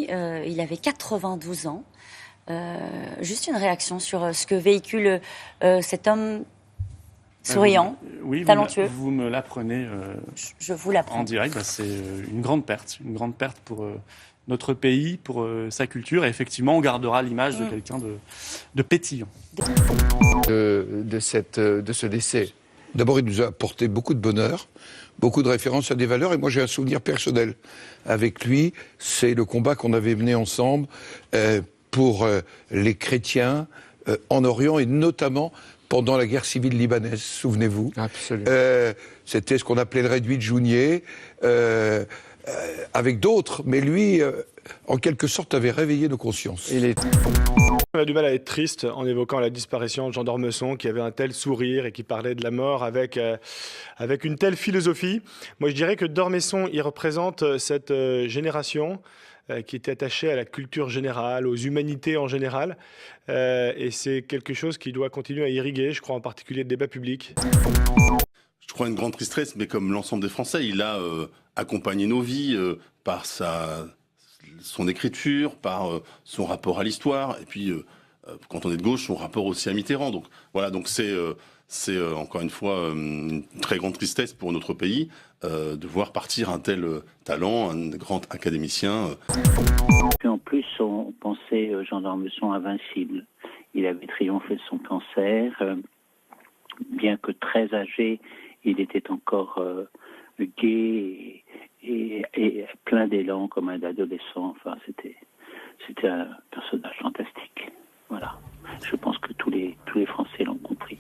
il avait 92 ans. Juste une réaction sur ce que véhicule cet homme souriant, oui, talentueux. Vous me l'apprenez Je vous l'apprends. en direct. C'est une grande perte pour notre pays, pour sa culture. Et effectivement, on gardera l'image de quelqu'un de pétillant. De ce décès. D'abord, il nous a apporté beaucoup de bonheur, beaucoup de références à des valeurs, et moi j'ai un souvenir personnel avec lui. C'est le combat qu'on avait mené ensemble pour les chrétiens en Orient, et notamment pendant la guerre civile libanaise, souvenez-vous. Absolument. C'était ce qu'on appelait le réduit de Jounier, avec d'autres, mais lui, en quelque sorte, avait réveillé nos consciences. On a du mal à être triste en évoquant la disparition de Jean d'Ormesson, qui avait un tel sourire et qui parlait de la mort avec une telle philosophie. Moi, je dirais que d'Ormesson, il représente cette génération qui était attachée à la culture générale, aux humanités en général. Et c'est quelque chose qui doit continuer à irriguer, je crois, en particulier le débat public. Je crois une grande tristesse, mais comme l'ensemble des Français, il a accompagné nos vies par son écriture, par son rapport à l'histoire, et puis quand on est de gauche, son rapport aussi à Mitterrand. Donc voilà, donc c'est encore une fois une très grande tristesse pour notre pays de voir partir un tel talent, un grand académicien. Puis en plus, on pensait Jean d'Ormesson invincible. Il avait triomphé de son cancer, bien que très âgé, il était encore gai et plein d'élan comme un adolescent. Enfin, c'était un personnage fantastique. Voilà. Je pense que tous les Français l'ont compris.